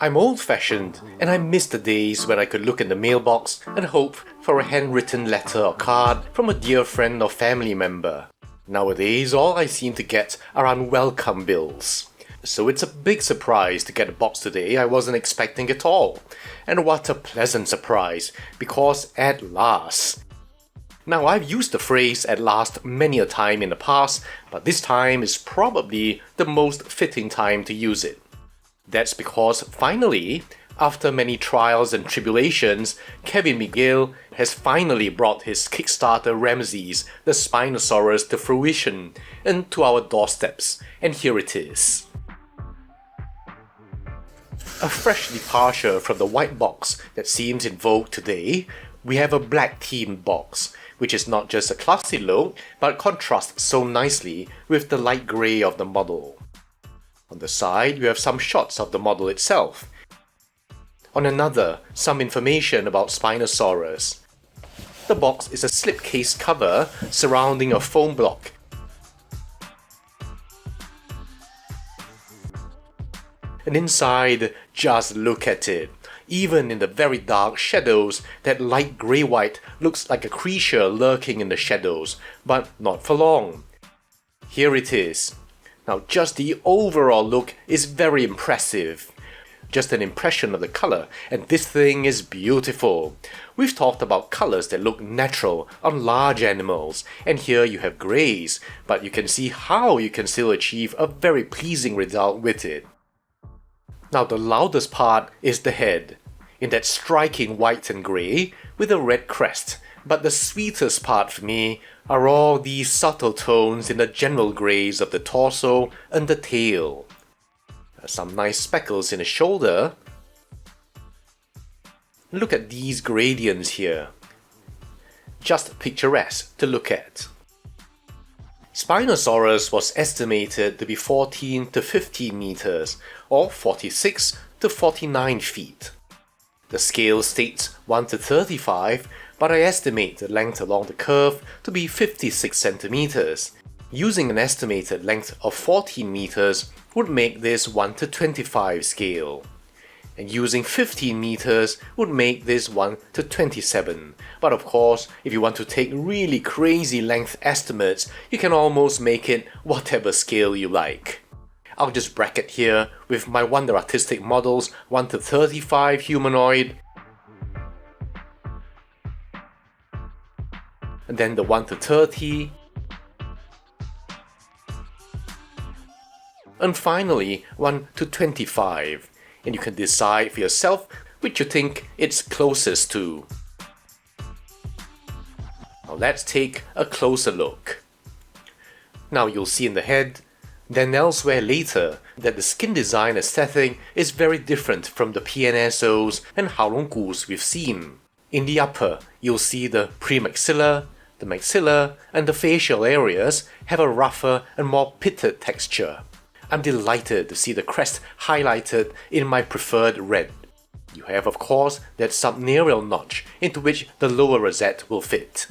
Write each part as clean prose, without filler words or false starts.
I'm old-fashioned, and I miss the days when I could look in the mailbox and hope for a handwritten letter or card from a dear friend or family member. Nowadays, all I seem to get are unwelcome bills. So it's a big surprise to get a box today I wasn't expecting at all. And what a pleasant surprise, because at last. Now, I've used the phrase "at last" many a time in the past, but this time is probably the most fitting time to use it. That's because finally, after many trials and tribulations, Kevin Miguel has finally brought his Kickstarter Ramses, the Spinosaurus, to fruition and to our doorsteps, and here it is. A fresh departure from the white box that seems in vogue today, we have a black themed box, which is not just a classy look, but contrasts so nicely with the light grey of the model. On the side, you have some shots of the model itself. On another, some information about Spinosaurus. The box is a slipcase cover surrounding a foam block. And inside, just look at it. Even in the very dark shadows, that light grey-white looks like a creature lurking in the shadows, but not for long. Here it is. Now, just the overall look is very impressive. Just an impression of the color, and this thing is beautiful. We've talked about colors that look natural on large animals, and here you have greys, but you can see how you can still achieve a very pleasing result with it. Now, the loudest part is the head, in that striking white and grey with a red crest, but the sweetest part for me are all these subtle tones in the general greys of the torso and the tail. Some nice speckles in the shoulder. Look at these gradients here. Just picturesque to look at. Spinosaurus was estimated to be 14 to 15 meters, or 46 to 49 feet. The scale states 1 to 35, but I estimate the length along the curve to be 56 centimeters. Using an estimated length of 14 meters would make this 1 to 25 scale. And using 15 meters would make this 1 to 27. But of course, if you want to take really crazy length estimates, you can almost make it whatever scale you like. I'll just bracket here with my Wonder Artistic models 1 to 35 humanoid, and then the 1 to 30, and finally 1 to 25, and you can decide for yourself which you think it's closest to. Now let's take a closer look. Now you'll see in the head, then elsewhere later, that the skin design aesthetic is very different from the PNSOs and Haolonggus we've seen. In the upper, you'll see the premaxilla, the maxilla, and the facial areas have a rougher and more pitted texture. I'm delighted to see the crest highlighted in my preferred red. You have, of course, that subneurial notch into which the lower rosette will fit.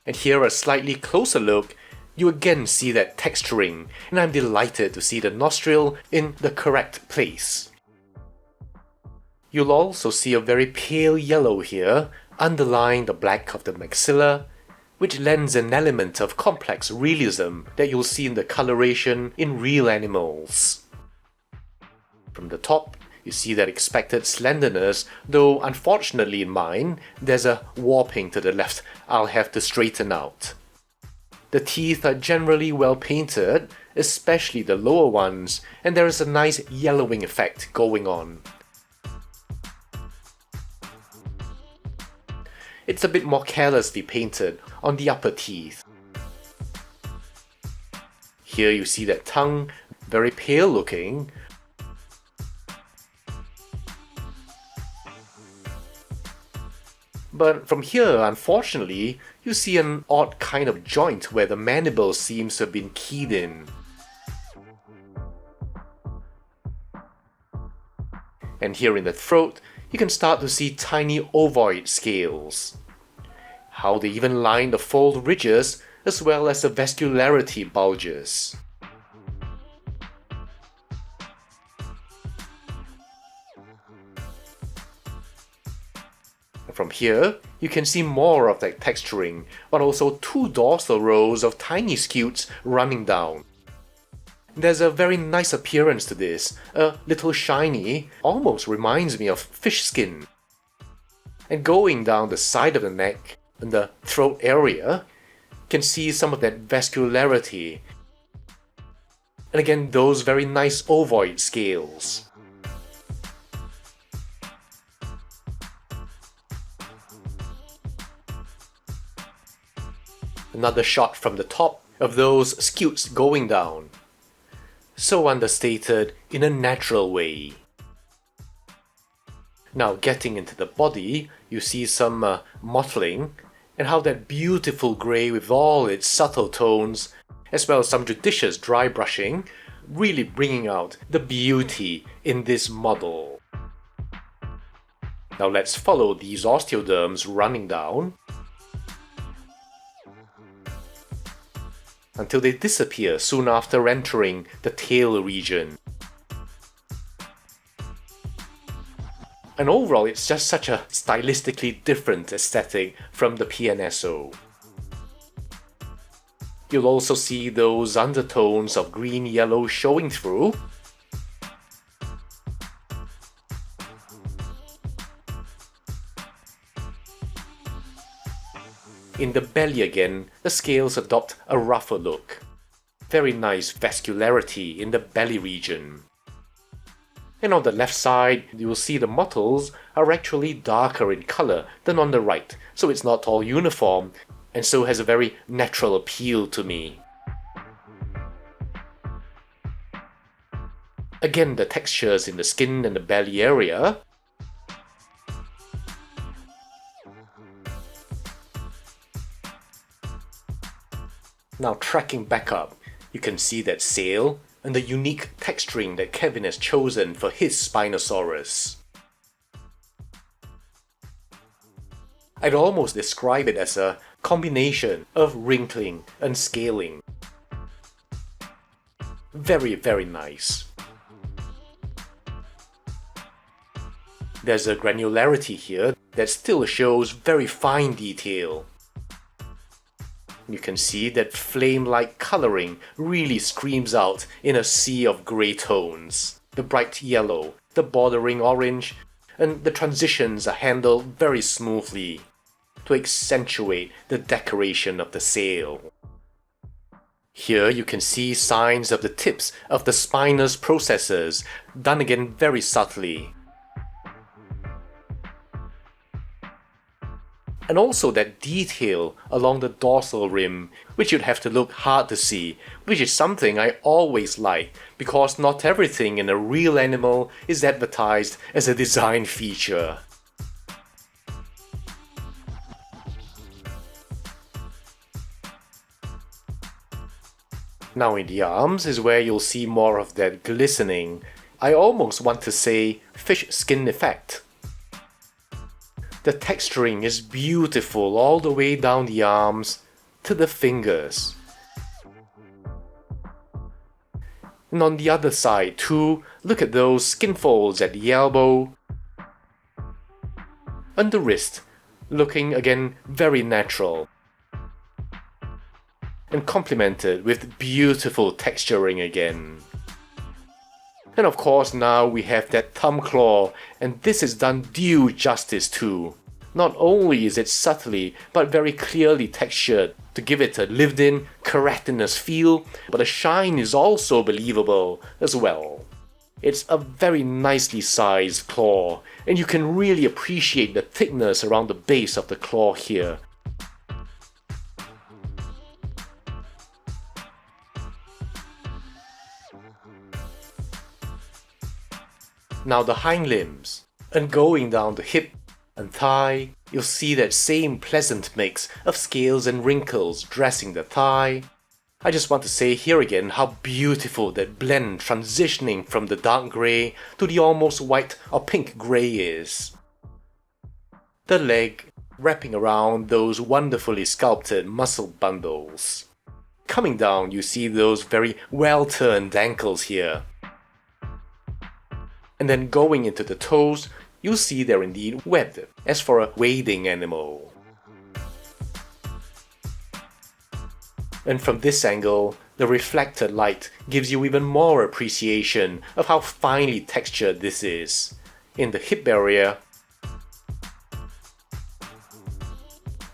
And here a slightly closer look, you again see that texturing, and I'm delighted to see the nostril in the correct place. You'll also see a very pale yellow here, underlying the black of the maxilla, which lends an element of complex realism that you'll see in the coloration in real animals. From the top, you see that expected slenderness, though unfortunately in mine, there's a warping to the left I'll have to straighten out. The teeth are generally well painted, especially the lower ones, and there is a nice yellowing effect going on. It's a bit more carelessly painted on the upper teeth. Here you see that tongue, very pale looking. But from here, unfortunately, you see an odd kind of joint where the mandible seems to have been keyed in. And here in the throat, you can start to see tiny ovoid scales. How they even line the fold ridges as well as the vascularity bulges. From here, you can see more of that texturing, but also 2 dorsal rows of tiny scutes running down. There's a very nice appearance to this, a little shiny, almost reminds me of fish skin. And going down the side of the neck and the throat area, you can see some of that vascularity. And again, those very nice ovoid scales. Another shot from the top of those scutes going down. So understated in a natural way. Now getting into the body, you see some mottling, and how that beautiful grey with all its subtle tones, as well as some judicious dry brushing, really bringing out the beauty in this model. Now let's follow these osteoderms running down until they disappear soon after entering the tail region. And overall, it's just such a stylistically different aesthetic from the PNSO. You'll also see those undertones of green-yellow showing through. In the belly again, the scales adopt a rougher look. Very nice vascularity in the belly region. And on the left side, you will see the mottles are actually darker in color than on the right, so it's not all uniform, and so has a very natural appeal to me. Again, the textures in the skin and the belly area. Now tracking back up, you can see that sail and the unique texturing that Kevin has chosen for his Spinosaurus. I'd almost describe it as a combination of wrinkling and scaling. Very, very nice. There's a granularity here that still shows very fine detail. You can see that flame-like coloring really screams out in a sea of grey tones. The bright yellow, the bordering orange, and the transitions are handled very smoothly to accentuate the decoration of the sail. Here you can see signs of the tips of the spinous processes, done again very subtly. And also that detail along the dorsal rim, which you'd have to look hard to see, which is something I always like, because not everything in a real animal is advertised as a design feature. Now in the arms is where you'll see more of that glistening, I almost want to say fish skin effect. The texturing is beautiful all the way down the arms to the fingers. And on the other side too, look at those skin folds at the elbow and the wrist, looking again very natural. And complemented with beautiful texturing again. And of course now we have that thumb claw, and this is done due justice too. Not only is it subtly but very clearly textured to give it a lived-in, keratinous feel, but the shine is also believable as well. It's a very nicely sized claw, and you can really appreciate the thickness around the base of the claw here. Now the hind limbs, and going down the hip and thigh, you'll see that same pleasant mix of scales and wrinkles dressing the thigh. I just want to say here again how beautiful that blend transitioning from the dark grey to the almost white or pink grey is. The leg wrapping around those wonderfully sculpted muscle bundles. Coming down you see those very well-turned ankles here. And then going into the toes, you'll see they're indeed webbed, as for a wading animal. And from this angle, the reflected light gives you even more appreciation of how finely textured this is. In the hip area,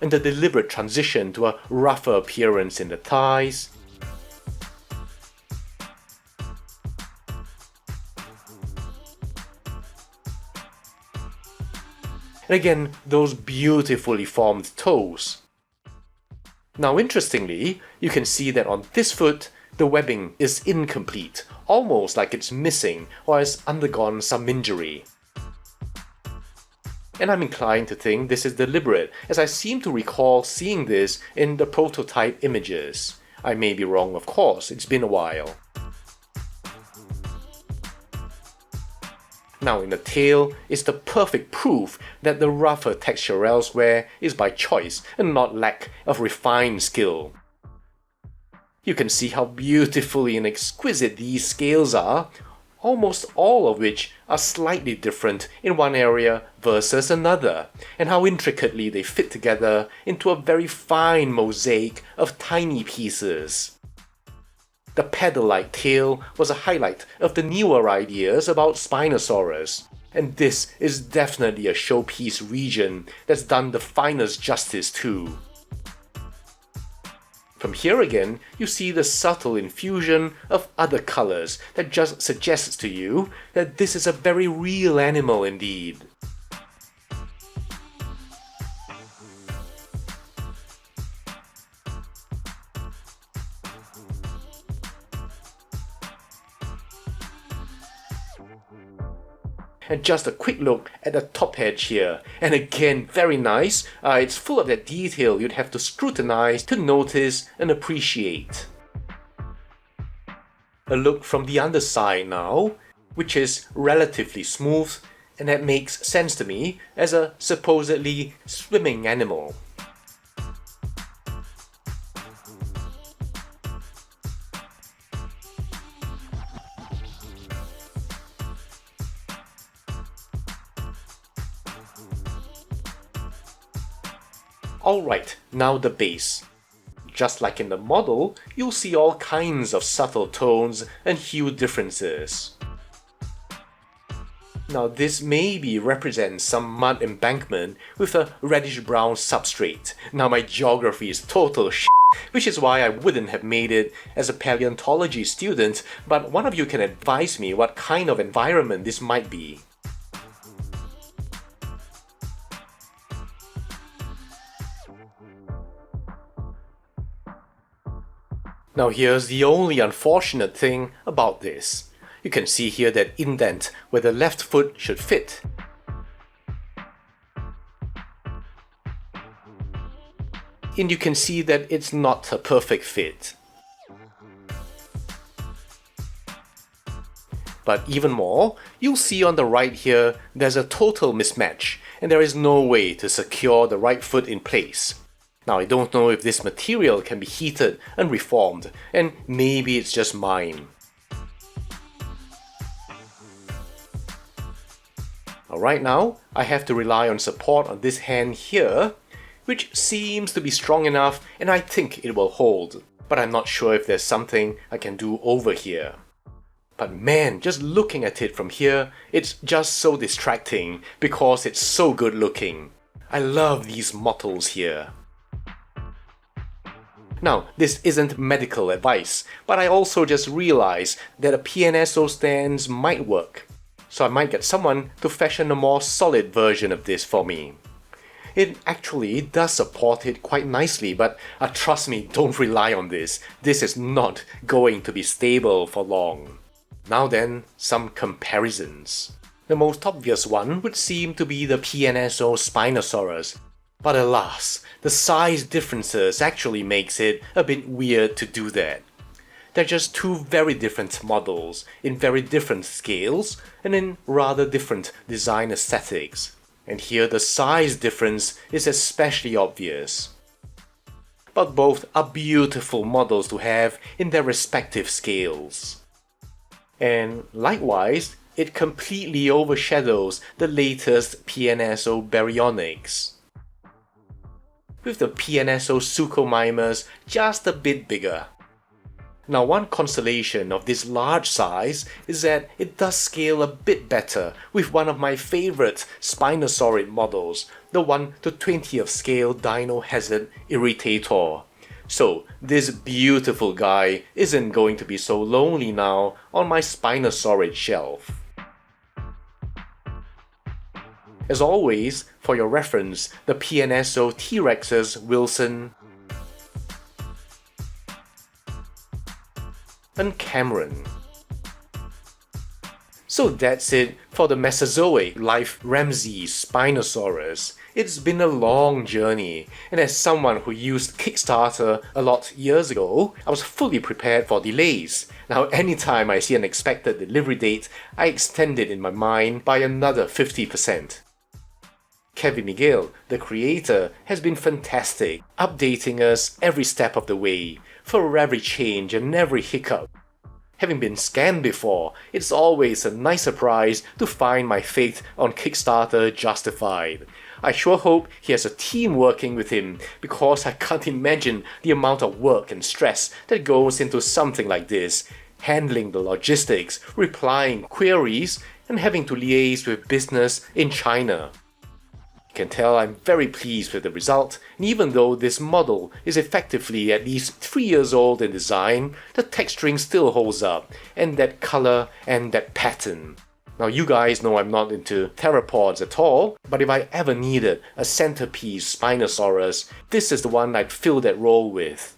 and the deliberate transition to a rougher appearance in the thighs, and again, those beautifully formed toes. Now interestingly, you can see that on this foot, the webbing is incomplete, almost like it's missing or has undergone some injury. And I'm inclined to think this is deliberate, as I seem to recall seeing this in the prototype images. I may be wrong, of course, it's been a while. Now in the tail is the perfect proof that the rougher texture elsewhere is by choice and not lack of refined skill. You can see how beautifully and exquisite these scales are, almost all of which are slightly different in one area versus another, and how intricately they fit together into a very fine mosaic of tiny pieces. The pedal-like tail was a highlight of the newer ideas about Spinosaurus, and this is definitely a showpiece region that's done the finest justice too. From here again, you see the subtle infusion of other colors that just suggests to you that this is a very real animal indeed. And just a quick look at the top edge here, and again very nice, it's full of that detail you'd have to scrutinize to notice and appreciate. A look from the underside now, which is relatively smooth, and that makes sense to me as a supposedly swimming animal. Alright, now the base. Just like in the model, you'll see all kinds of subtle tones and hue differences. Now this maybe represents some mud embankment with a reddish-brown substrate. Now my geography is total shit, which is why I wouldn't have made it as a paleontology student, but one of you can advise me what kind of environment this might be. Now here's the only unfortunate thing about this. You can see here that indent where the left foot should fit. And you can see that it's not a perfect fit. But even more, you'll see on the right here there's a total mismatch, and there is no way to secure the right foot in place. Now I don't know if this material can be heated and reformed, and maybe it's just mine. Right now, I have to rely on support on this hand here, which seems to be strong enough and I think it will hold, but I'm not sure if there's something I can do over here. But man, just looking at it from here, it's just so distracting because it's so good looking. I love these mottled here. Now, this isn't medical advice, but I also just realized that a PNSO stands might work. So I might get someone to fashion a more solid version of this for me. It actually does support it quite nicely, but trust me, don't rely on this. This is not going to be stable for long. Now then, some comparisons. The most obvious one would seem to be the PNSO Spinosaurus. But alas, the size differences actually makes it a bit weird to do that. They're just two very different models, in very different scales, and in rather different design aesthetics. And here the size difference is especially obvious. But both are beautiful models to have in their respective scales. And likewise, it completely overshadows the latest PNSO baryonyx, with the PNSO suchomimus just a bit bigger. Now, one consolation of this large size is that it does scale a bit better with one of my favorite Spinosaurid models, the 1/20th scale Dino Hazard Irritator. So this beautiful guy isn't going to be so lonely now on my Spinosaurid shelf. As always, for your reference, the PNSO T-Rexes Wilson and Cameron. So that's it for the Mesozoic life Ramses Spinosaurus. It's been a long journey, and as someone who used Kickstarter a lot years ago, I was fully prepared for delays. Now anytime I see an expected delivery date, I extend it in my mind by another 50%. Miguel, the creator, has been fantastic, updating us every step of the way, for every change and every hiccup. Having been scammed before, it's always a nice surprise to find my faith on Kickstarter justified. I sure hope he has a team working with him, because I can't imagine the amount of work and stress that goes into something like this, handling the logistics, replying queries, and having to liaise with business in China. You can tell I'm very pleased with the result, and even though this model is effectively at least 3 years old in design, the texturing still holds up, and that color and that pattern. Now you guys know I'm not into theropods at all, but if I ever needed a centerpiece Spinosaurus, this is the one I'd fill that role with.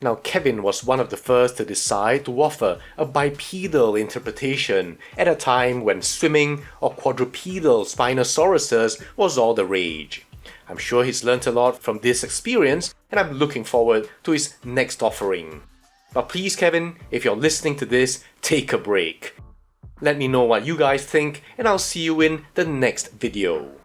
Now Kevin was one of the first to decide to offer a bipedal interpretation at a time when swimming or quadrupedal Spinosauruses was all the rage. I'm sure he's learnt a lot from this experience, and I'm looking forward to his next offering. But please Kevin, if you're listening to this, take a break. Let me know what you guys think, and I'll see you in the next video.